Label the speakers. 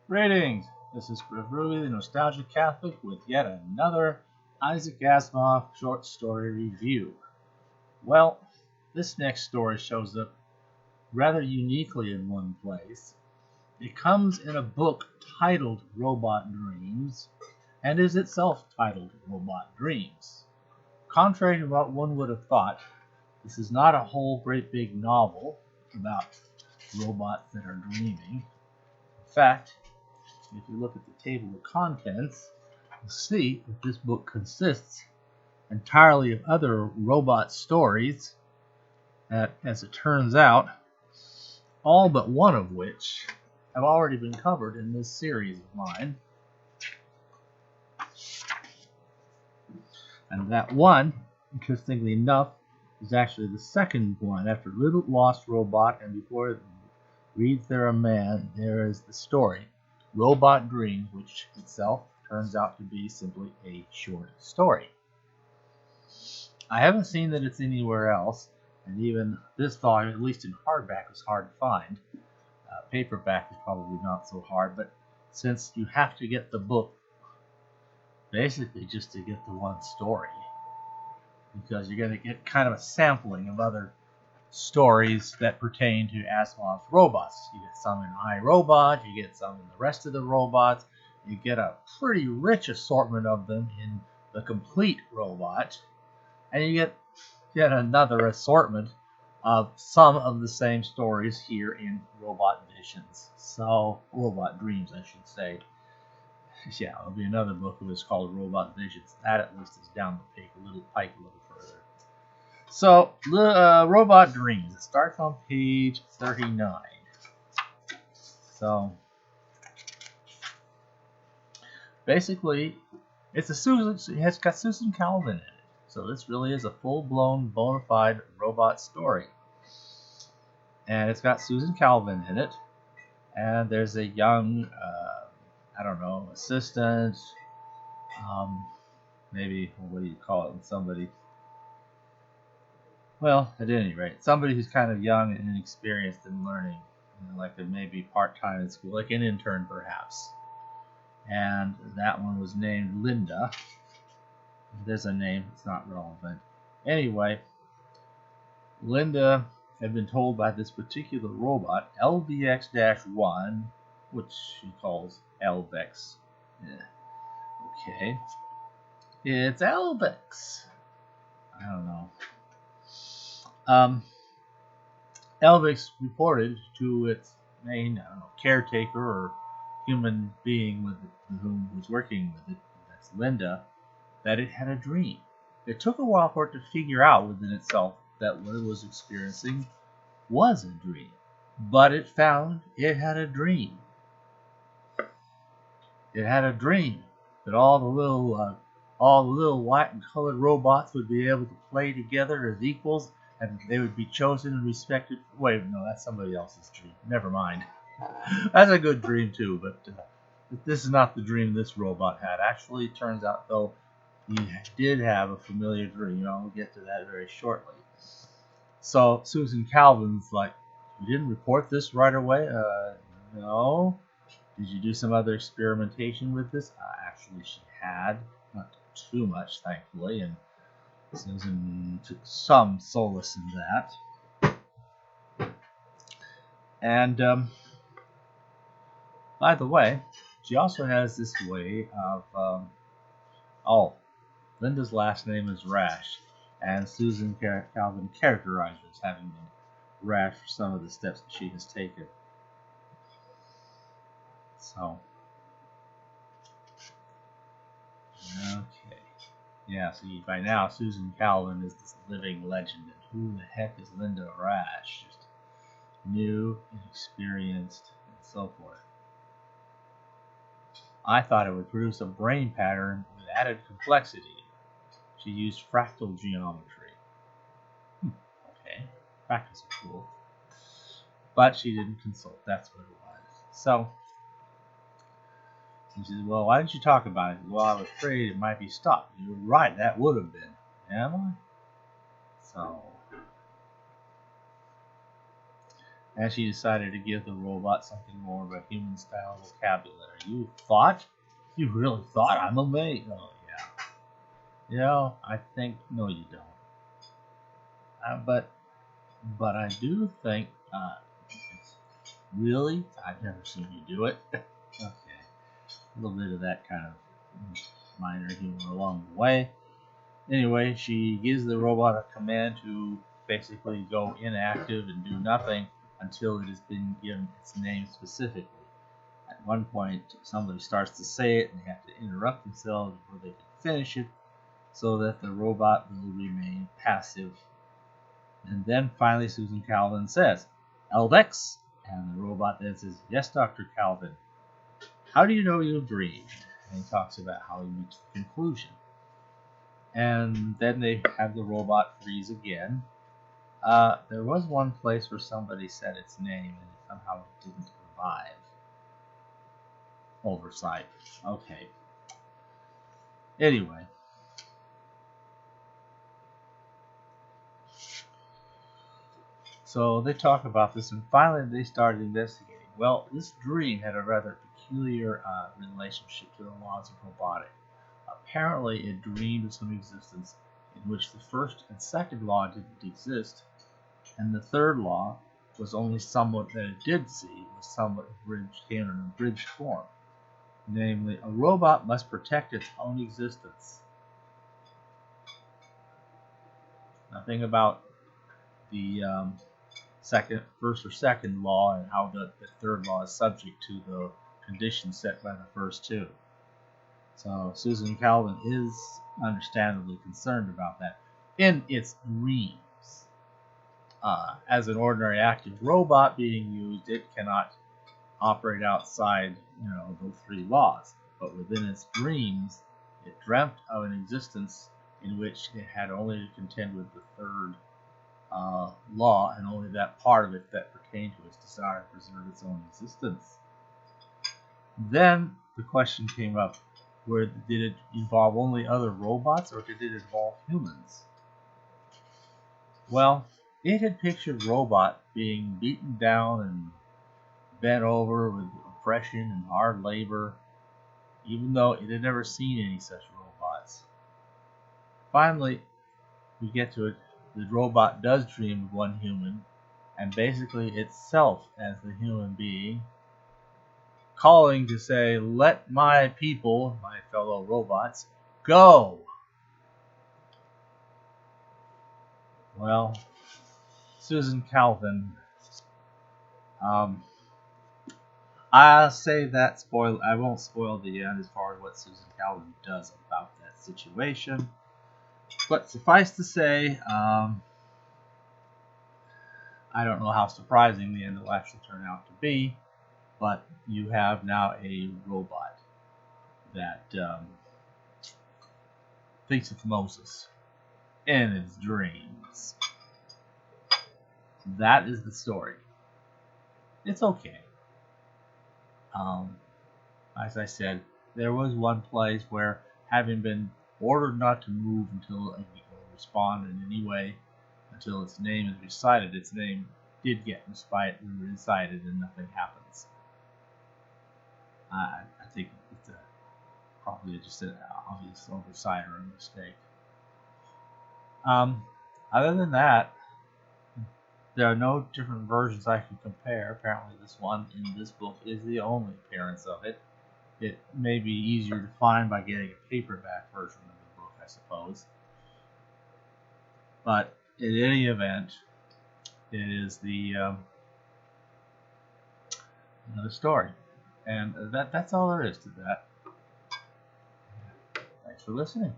Speaker 1: Greetings! This is Ruby the Nostalgic Catholic with yet another Isaac Asimov short story review. Well, this next story shows up rather uniquely in one place. It comes in a book titled Robot Dreams and is itself titled Robot Dreams. Contrary to what one would have thought, this is not a whole great big novel about robots that are dreaming. In fact, if you look at the table of contents, you'll see that this book consists entirely of other robot stories that, as it turns out, all but one of which have already been covered in this series of mine. And that one, interestingly enough, is actually the second one after Little Lost Robot, and before it reads There a Man, there is the story Robot Dreams, which itself turns out to be simply a short story. I haven't seen that it's anywhere else, and even this volume, at least in hardback, was hard to find. Paperback is probably not so hard, but since you have to get the book basically just to get the one story, because you're going to get kind of a sampling of other stories that pertain to Asimov's robots. You get some in iRobot, you get some in the rest of the robots, you get a pretty rich assortment of them in the complete robot, and you get yet another assortment of some of the same stories here in Robot Visions. So, Robot Dreams, I should say. Yeah, there'll be another book that is called Robot Visions. That at least is down the pike a little further. So, Robot Dreams. It starts on page 39. So, basically, it has got Susan Calvin in it. So this really is a full-blown, bona fide robot story. And it's got Susan Calvin in it. And there's a young, assistant. Maybe, what do you call it when somebody... Well, at any rate, somebody who's kind of young and inexperienced in learning, like they may be part-time in school, like an intern perhaps. And that one was named Linda. There's a name, it's not relevant. Anyway, Linda had been told by this particular robot, LBX-1, which she calls Elvex. Okay. It's Elvex. I don't know. Elvex reported to its main caretaker or human being with whom was working with it, that's Linda, that it had a dream. It took a while for it to figure out within itself that what it was experiencing was a dream, but it found it had a dream. It had a dream that all the little white and colored robots would be able to play together as equals, and they would be chosen and respected. Wait, no, that's somebody else's dream. Never mind. That's a good dream too, but this is not the dream this robot had. Actually, it turns out, though, he did have a familiar dream. I'll get to that very shortly. So Susan Calvin's like, you didn't report this right away? No. Did you do some other experimentation with this? Actually, she had. Not too much, thankfully, and Susan took some solace in that. And, by the way, she also has this way of, Linda's last name is Rash, and Susan Calvin characterizes as having been Rash for some of the steps that she has taken. So, okay. Yeah, see, by now, Susan Calvin is this living legend, and who the heck is Linda Rash? Just new, inexperienced, and so forth. I thought it would produce a brain pattern with added complexity. She used fractal geometry. Okay, fractals are cool. But she didn't consult, that's what it was. So, he says, well, why didn't you talk about it? Well, I was afraid it might be stopped. You're right, that would have been. Am I? So, and she decided to give the robot something more of a human-style vocabulary. You really thought I'm a mate? Oh, yeah. I think, no, you don't. But I do think, really? I've never seen you do it. Okay. A little bit of that kind of minor humor along the way. Anyway, she gives the robot a command to basically go inactive and do nothing until it has been given its name specifically. At one point, somebody starts to say it and they have to interrupt themselves before they can finish it so that the robot will remain passive. And then finally Susan Calvin says, Eldex, and the robot then says, yes, Dr. Calvin. How do you know you've dreamed? And he talks about how he reached the conclusion. And then they have the robot freeze again. There was one place where somebody said its name and somehow it didn't revive. Oversight. Okay. Anyway. So they talk about this, and finally they started investigating. Well, this dream had a rather peculiar relationship to the laws of robotics. Apparently, it dreamed of some existence in which the first and second law didn't exist, and the third law was only somewhat that it did see, was somewhat came in an abridged form. Namely, a robot must protect its own existence. Nothing about the first or second law and how the third law is subject to the conditions set by the first two. So Susan Calvin is understandably concerned about that. In its dreams, as an ordinary active robot being used, it cannot operate outside, those three laws. But within its dreams, it dreamt of an existence in which it had only to contend with the third law, and only that part of it that pertained to its desire to preserve its own existence. Then the question came up, where did it involve only other robots, or did it involve humans? Well, it had pictured robot being beaten down and bent over with oppression and hard labor, even though it had never seen any such robots. Finally, we get to it. The robot does dream of one human, and basically itself as the human being, calling to say, let my people, my fellow robots, go. Well, Susan Calvin, I'll say that I won't spoil the end as far as what Susan Calvin does about that situation. But suffice to say, I don't know how surprising the end will actually turn out to be, but you have now a robot that thinks of Moses in its dreams. That is the story. It's okay. As I said, there was one place where, having been ordered not to move until or respond in any way until its name is recited, its name did get recited and nothing happens. I think it's probably just an obvious oversight or a mistake. Other than that, there are no different versions I can compare. Apparently this one in this book is the only appearance of it. It may be easier to find by getting a paperback version of the book, I suppose. But in any event, it is the story. And that's all there is to that. Thanks for listening.